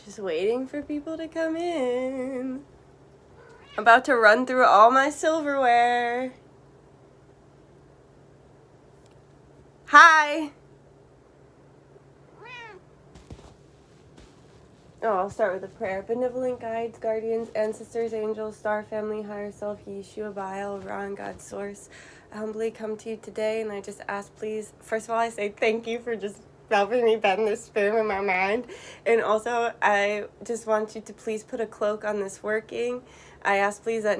Just waiting for people to come in. I'm about to run through all my silverware. Hi! Oh, I'll start with a prayer. Benevolent guides, guardians, ancestors, angels, star family, higher self, Yeshua, Baal, Ra, and God's source. I humbly come to you today, and I just ask, please, first of all, I say thank you for just helping me bend this spoon in my mind. And also, I just want you to please put a cloak on this working. I ask, please, that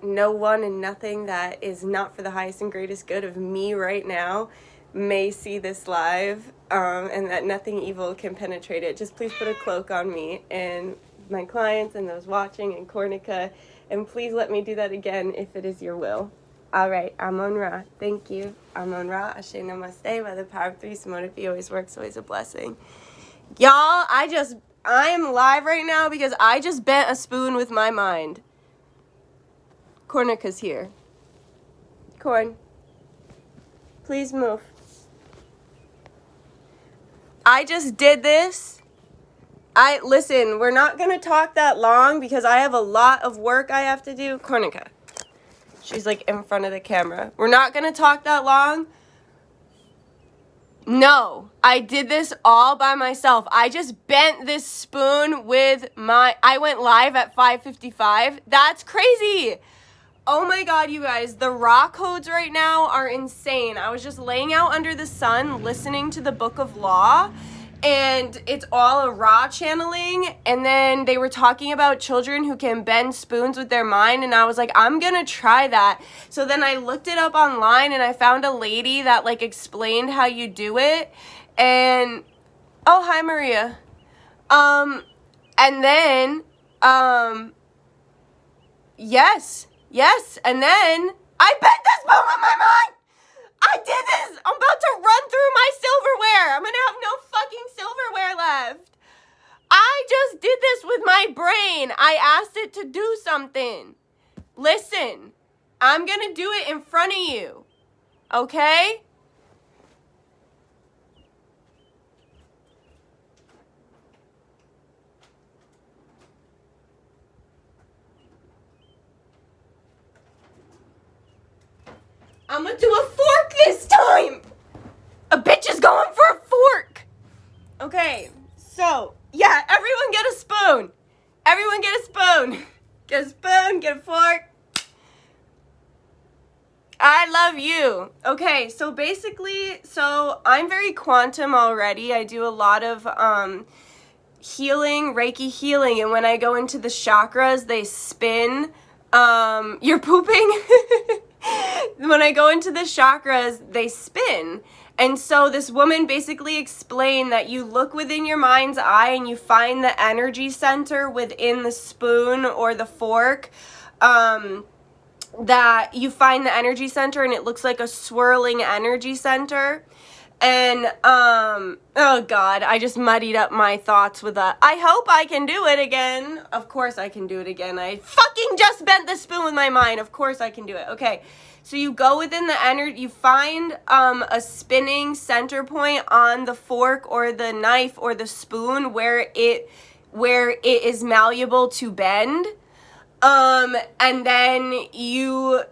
no one and nothing that is not for the highest and greatest good of me right now may see this live, and that nothing evil can penetrate it. Just please put a cloak on me and my clients and those watching and Cornica, and please let me do that again if it is your will. All right, Amon Ra. Thank you. Amon Ra, Ashe Namaste. By the power of three, Samodafi always works, always a blessing. Y'all, I am live right now because I just bent a spoon with my mind. Cornica's here. Corn, please move. I just did this. Listen, we're not going to talk that long because I have a lot of work I have to do. Cornica. She's like in front of the camera. We're not going to talk that long. No, I did this all by myself. I just bent this spoon with I went live at 5:55. That's crazy. Oh my God, you guys, the Ra codes right now are insane. I was just laying out under the sun listening to the Book of Law, and it's all a Ra channeling, and then they were talking about children who can bend spoons with their mind, and I was like, I'm gonna try that. So then I looked it up online, and I found a lady that like explained how you do it, and oh, hi Maria. And then, Yes, and then I bent this spoon with my mind. I did this. I'm about to run through my silverware. I'm going to have no fucking silverware left. I just did this with my brain. I asked it to do something. Listen, I'm going to do it in front of you. Okay? I'm gonna do a fork this time! A bitch is going for a fork! Okay, so, yeah, everyone get a spoon. Everyone get a spoon. Get a spoon, get a fork. I love you. Okay, so basically, I'm very quantum already. I do a lot of healing, Reiki healing, and when I go into the chakras, they spin. You're pooping? When I go into the chakras, they spin. And so this woman basically explained that you look within your mind's eye and you find the energy center within the spoon or the fork. That you find the energy center and it looks like a swirling energy center. And, oh God, I just muddied up my thoughts with that. I hope I can do it again. Of course I can do it again. I fucking just bent the spoon with my mind. Of course I can do it. Okay, so you go within the energy, you find a spinning center point on the fork or the knife or the spoon where it is malleable to bend. And then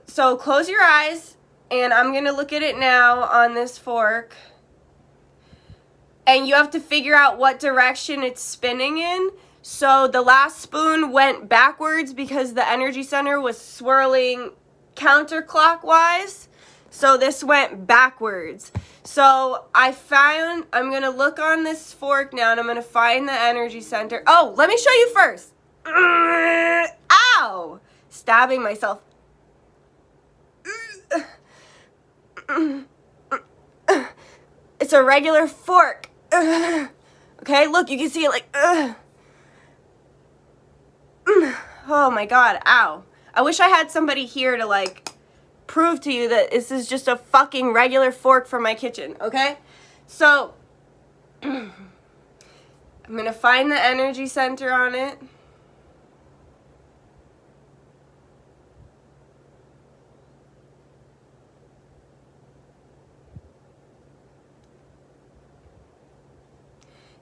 so close your eyes, and I'm gonna look at it now on this fork. And you have to figure out what direction it's spinning in. So the last spoon went backwards because the energy center was swirling counterclockwise. So this went backwards. So I'm going to look on this fork now and I'm going to find the energy center. Oh, let me show you first. Ow! Stabbing myself. It's a regular fork. Okay, look, you can see it like, oh my God, ow. I wish I had somebody here to like prove to you that this is just a fucking regular fork from my kitchen, okay? So, I'm gonna find the energy center on it.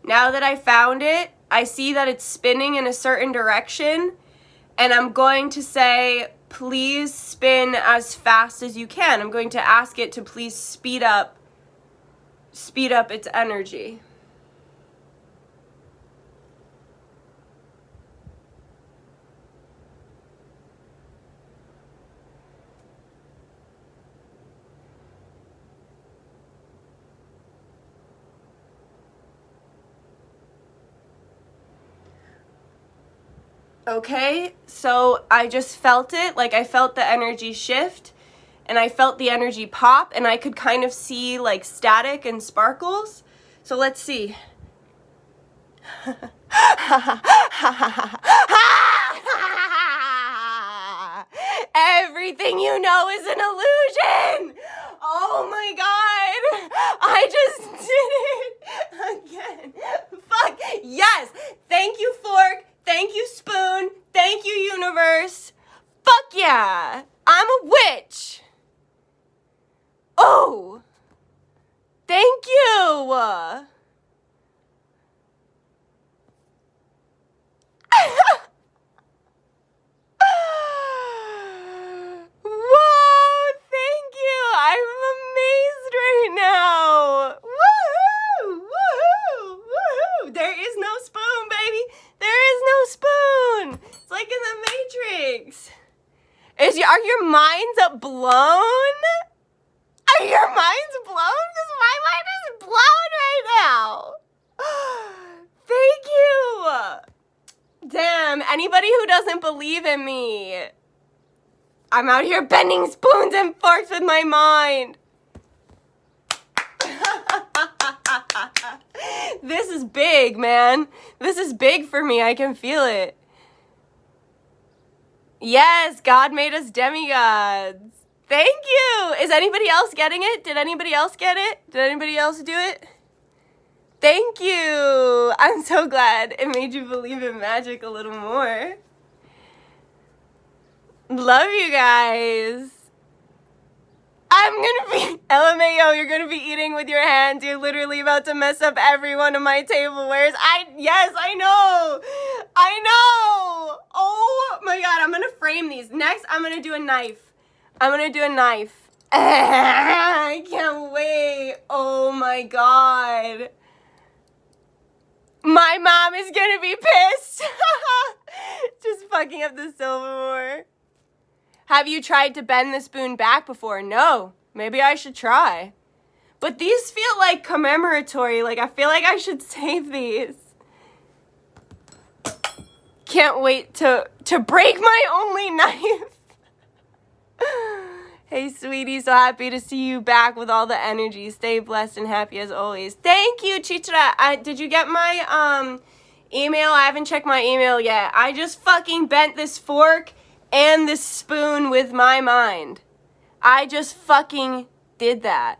Now that I found it, I see that it's spinning in a certain direction, and I'm going to say, please spin as fast as you can. I'm going to ask it to please speed up its energy. Okay, so I just felt it, like I felt the energy shift, and I felt the energy pop, and I could kind of see like static and sparkles. So let's see. Everything you know is an illusion! Oh my god! I just did it again. Fuck! Yes! Thank you, fork! Thank you, spoon! Thank you, universe! Fuck yeah! I'm a witch! Oh! Thank you! Whoa, thank you. I'm amazed right now. Woohoo! Woohoo! Woohoo! There is no spoon, baby. There is no spoon. It's like in the Matrix. Are your minds blown? Are your minds blown? Because my mind is blown right now. Thank you. Damn, anybody who doesn't believe in me, I'm out here bending spoons and forks with my mind. This is big, man. This is big for me. I can feel it. Yes, God made us demigods. Thank you. Is anybody else getting it? Did anybody else get it? Did anybody else do it? Thank you. I'm so glad it made you believe in magic a little more. Love you guys. I'm gonna be, LMAO, you're gonna be eating with your hands. You're literally about to mess up every one of my tableware. Yes, I know. I know. Oh my God, I'm gonna frame these. Next, I'm gonna do a knife. I can't wait. Oh my God. My mom is gonna be pissed. Just fucking up the silverware. Have you tried to bend the spoon back before? No. Maybe I should try. But these feel like commemoratory. Like I feel like I should save these. Can't wait to break my only knife. Hey, sweetie, so happy to see you back with all the energy. Stay blessed and happy as always. Thank you, Chichara. Did you get my email? I haven't checked my email yet. I just fucking bent this fork and this spoon with my mind. I just fucking did that.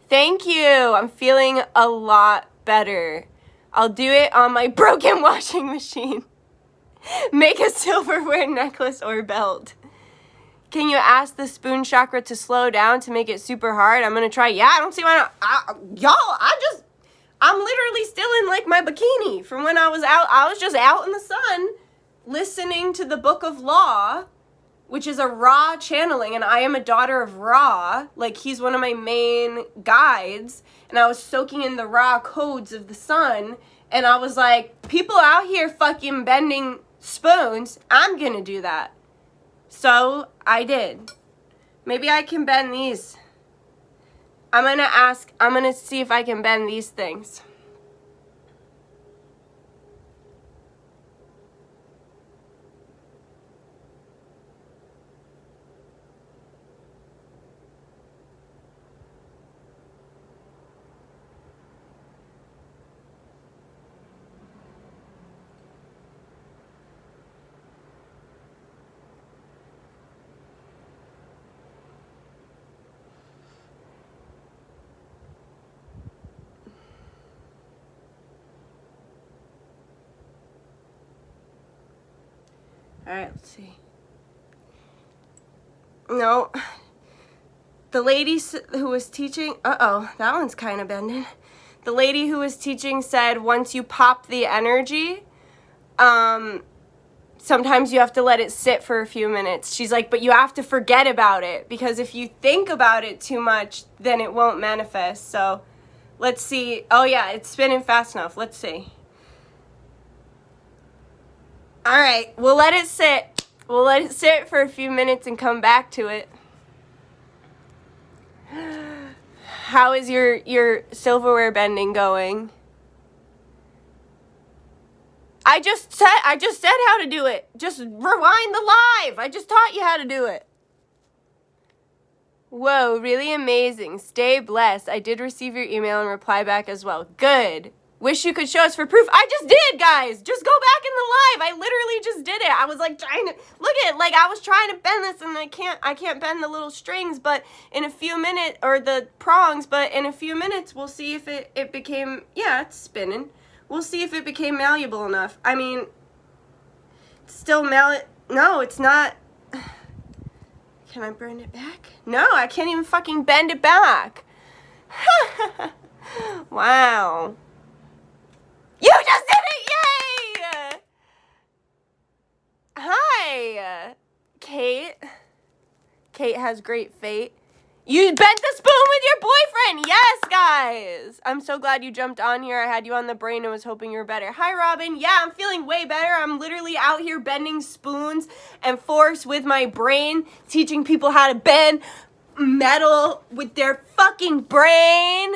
Thank you. I'm feeling a lot better. I'll do it on my broken washing machine. Make a silverware necklace or belt. Can you ask the spoon chakra to slow down to make it super hard? I'm gonna try. Yeah, I don't see why not. I'm literally still in like my bikini from when I was out. I was just out in the sun listening to the Book of Law, which is a Ra channeling, and I am a daughter of Ra. Like, he's one of my main guides, and I was soaking in the Ra codes of the sun, and I was like, people out here fucking bending spoons, I'm gonna do that. So I did. Maybe I can bend these. I'm gonna see if I can bend these things. All right, let's see. No. The lady who was teaching, that one's kind of bending. the lady who was teaching said once you pop the energy, sometimes you have to let it sit for a few minutes. She's like, but you have to forget about it, because if you think about it too much, then it won't manifest. So let's see. Oh yeah, it's spinning fast enough. Let's see. All right, we'll let it sit. We'll let it sit for a few minutes and come back to it. How is your silverware bending going? I just said how to do it. Just rewind the live. I just taught you how to do it. Whoa, really amazing. Stay blessed. I did receive your email and reply back as well. Good. Wish you could show us for proof. I just did, guys. Just go back in the live. I literally just did it. I was like trying to look at it, like I was trying to bend this, and I can't bend the little strings, but in a few minutes, or the prongs, but in a few minutes we'll see if it became, yeah, it's spinning. We'll see if it became malleable enough. I mean, it's still no, it's not. Can I bend it back? No, I can't even fucking bend it back. Wow. You just did it! Yay! Hi, Kate. Kate has great fate. You bent the spoon with your boyfriend! Yes, guys! I'm so glad you jumped on here. I had you on the brain and was hoping you were better. Hi, Robin. Yeah, I'm feeling way better. I'm literally out here bending spoons and forks with my brain, teaching people how to bend metal with their fucking brain.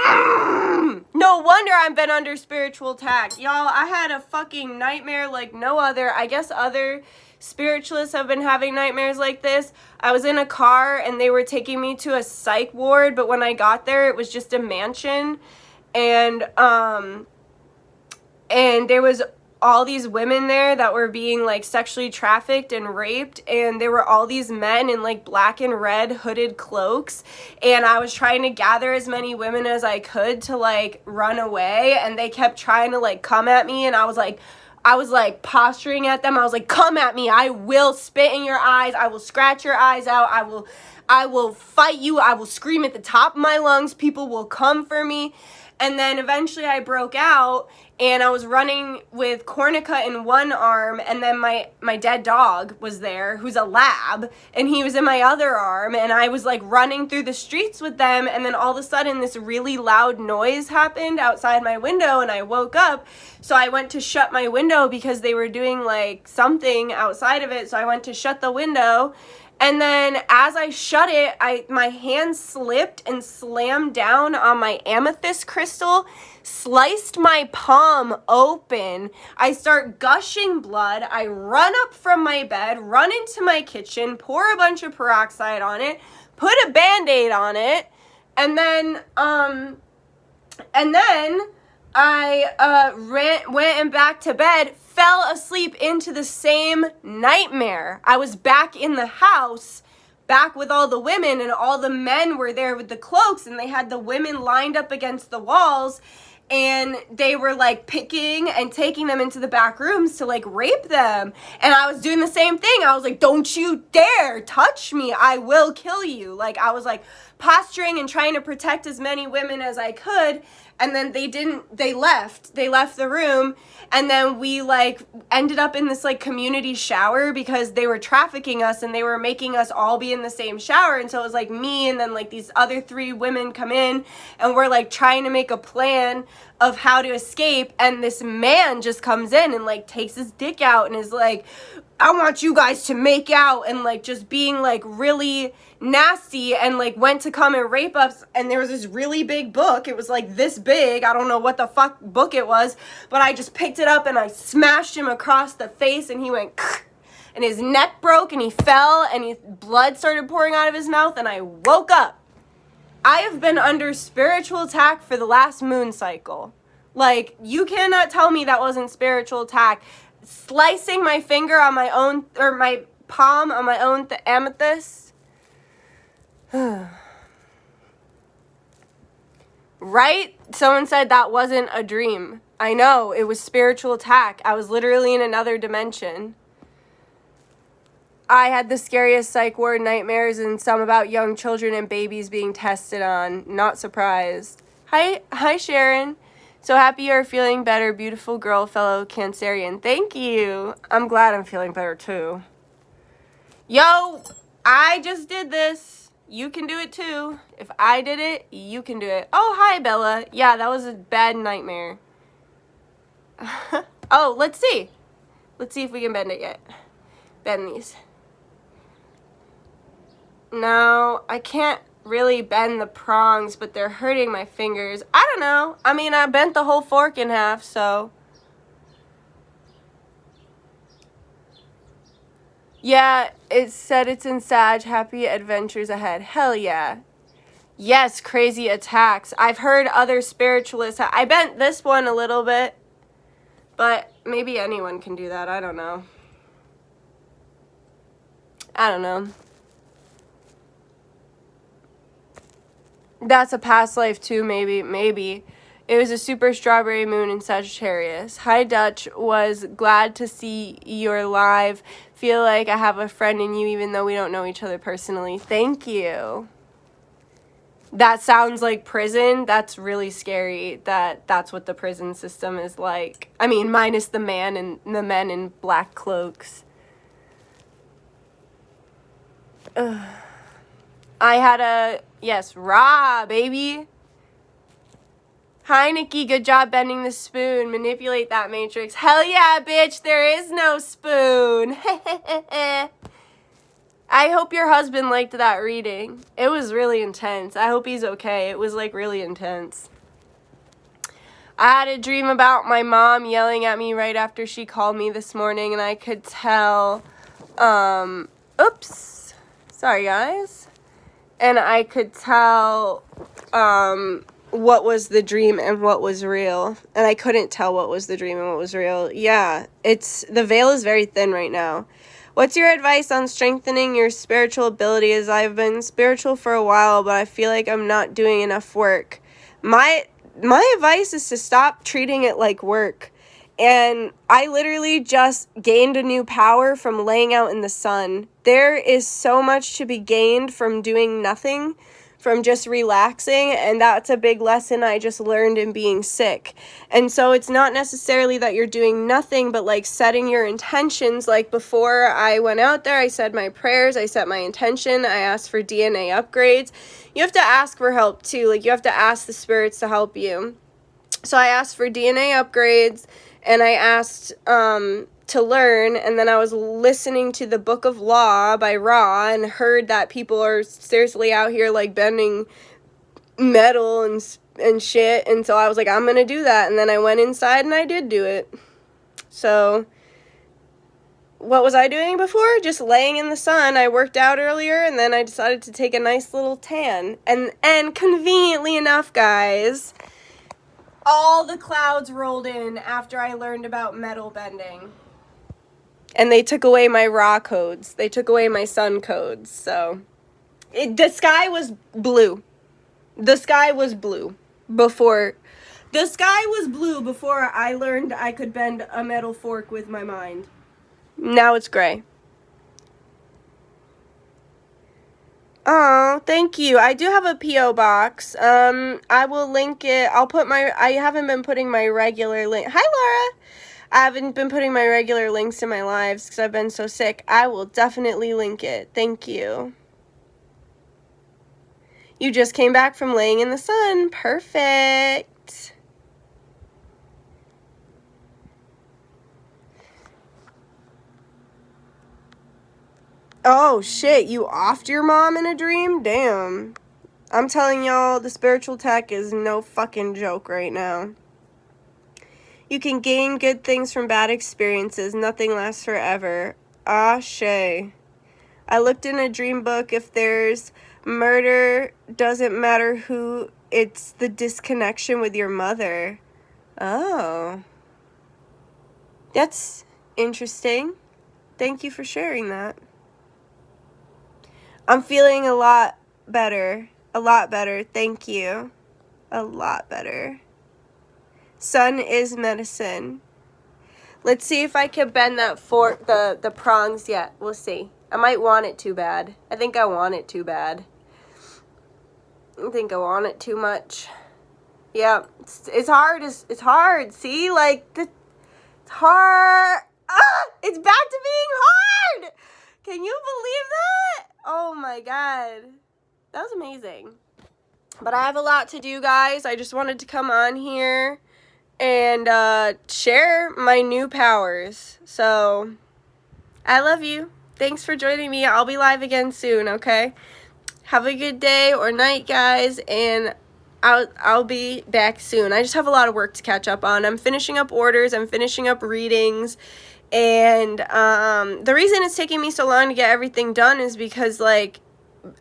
No wonder I've been under spiritual attack. Y'all, I had a fucking nightmare like no other. I guess other spiritualists have been having nightmares like this. I was in a car and they were taking me to a psych ward, but when I got there, it was just a mansion. And there was all these women there that were being like sexually trafficked and raped, and there were all these men in like black and red hooded cloaks, and I was trying to gather as many women as I could to like run away, and they kept trying to like come at me, and I was like posturing at them. I was like, come at me, I will spit in your eyes, I will scratch your eyes out, I will fight you, I will scream at the top of my lungs, people will come for me. And then eventually I broke out, and I was running with cornica in one arm, and then my dead dog was there, who's a lab, and he was in my other arm, and I was like running through the streets with them, and then all of a sudden this really loud noise happened outside my window, and I woke up. So I went to shut my window because they were doing like something outside of it, so I went to shut the window. And then as I shut it, my hand slipped and slammed down on my amethyst crystal, sliced my palm open. I start gushing blood. I run up from my bed, run into my kitchen, pour a bunch of peroxide on it, put a Band-Aid on it, and then I went and back to bed, fell asleep into the same nightmare. I was back in the house, back with all the women, and all the men were there with the cloaks, and they had the women lined up against the walls, and they were like picking and taking them into the back rooms to like rape them. And I was doing the same thing. I was like, don't you dare touch me, I will kill you. Like, I was like posturing and trying to protect as many women as I could. And then they left the room, and then we like ended up in this like community shower because they were trafficking us, and they were making us all be in the same shower. And so it was like me and then like these other 3 women come in, and we're like trying to make a plan of how to escape, and this man just comes in and like takes his dick out and is like, I want you guys to make out, and like just being like really nasty, and like went to come and rape us. And there was this really big book. It was like this big. I don't know what the fuck book it was, but I just picked it up and I smashed him across the face, and he went and his neck broke, and he fell, and blood started pouring out of his mouth, and I woke up. I have been under spiritual attack for the last moon cycle. Like, you cannot tell me that wasn't spiritual attack. Slicing my finger on my own, or my palm on my own amethyst. Right? Someone said that wasn't a dream. I know, it was spiritual attack. I was literally in another dimension. I had the scariest psych ward nightmares, and some about young children and babies being tested on. Not surprised. Hi, Sharon. So happy you're feeling better, beautiful girl, fellow Cancerian. Thank you. I'm glad I'm feeling better, too. Yo, I just did this. You can do it, too. If I did it, you can do it. Oh, hi, Bella. Yeah, that was a bad nightmare. Oh, let's see. Let's see if we can bend it yet. Bend these. No, I can't really bend the prongs, but they're hurting my fingers. I don't know. I mean, I bent the whole fork in half, so. Yeah, it said it's in Sag. Happy adventures ahead. Hell yeah. Yes, crazy attacks. I've heard other spiritualists. I bent this one a little bit, but maybe anyone can do that. I don't know. I don't know. That's a past life too, maybe. It was a super strawberry moon in Sagittarius. Hi, Dutch. Was glad to see you're live. Feel like I have a friend in you even though we don't know each other personally. Thank you. That sounds like prison. That's really scary that's what the prison system is like. I mean, minus the men in black cloaks. Ugh. I had a, yes, raw, baby. Hi, Nikki. Good job bending the spoon. Manipulate that matrix. Hell yeah, bitch. There is no spoon. I hope your husband liked that reading. It was really intense. I hope he's okay. It was, like, really intense. I had a dream about my mom yelling at me right after she called me this morning, and I could tell, oops. Sorry, guys. And I could tell, what was the dream and what was real. And I couldn't tell what was the dream and what was real. Yeah, the veil is very thin right now. What's your advice on strengthening your spiritual abilities? I've been spiritual for a while, but I feel like I'm not doing enough work. My advice is to stop treating it like work. And I literally just gained a new power from laying out in the sun. There is so much to be gained from doing nothing, from just relaxing, and that's a big lesson I just learned in being sick. And so it's not necessarily that you're doing nothing, but like setting your intentions. Like before I went out there, I said my prayers, I set my intention, I asked for DNA upgrades. You have to ask for help too. Like you have to ask the spirits to help you. So I asked for DNA upgrades, and I asked to learn, and then I was listening to the Book of Law by Ra and heard that people are seriously out here like bending metal and shit, and so I was like, I'm gonna do that, and then I went inside and I did do it. So what was I doing before? Just laying in the sun. I worked out earlier, and then I decided to take a nice little tan, and conveniently enough, guys, all the clouds rolled in after I learned about metal bending. And they took away my raw codes. They took away my sun codes. So the sky was blue. The sky was blue before. The sky was blue before I learned I could bend a metal fork with my mind. Now it's gray. Oh, thank you. I do have a P.O. box. I will link it. I haven't been putting my regular link. Hi, Laura. I haven't been putting my regular links in my lives because I've been so sick. I will definitely link it. Thank you. You just came back from laying in the sun. Perfect. Oh, shit. You offed your mom in a dream? Damn. I'm telling y'all, the spiritual tech is no fucking joke right now. You can gain good things from bad experiences. Nothing lasts forever. Ah, Shay. I looked in a dream book. If there's murder, doesn't matter who, it's the disconnection with your mother. Oh. That's interesting. Thank you for sharing that. I'm feeling a lot better. A lot better. Thank you. A lot better. Sun is medicine. Let's see if I can bend that fork, the prongs yet. We'll see. I might want it too bad. I think I want it too bad. I think I want it too much. Yeah, it's hard. It's hard. See, like, it's hard. Ah, it's back to being hard. Can you believe that? Oh my God. That was amazing. But I have a lot to do, guys. I just wanted to come on here and share my new powers. So, I love you. Thanks for joining me. I'll be live again soon, okay? Have a good day or night, guys, and I'll be back soon. I just have a lot of work to catch up on. I'm finishing up orders. I'm finishing up readings. And the reason it's taking me so long to get everything done is because, like,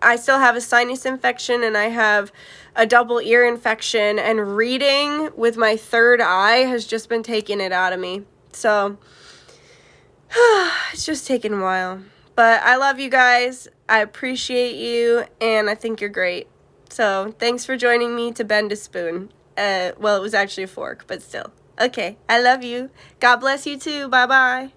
I still have a sinus infection and I have a double ear infection, and reading with my third eye has just been taking it out of me. So it's just taking a while. But I love you guys. I appreciate you, and I think you're great. So thanks for joining me to bend a spoon. Well, it was actually a fork, but still. Okay, I love you. God bless you too. Bye-bye.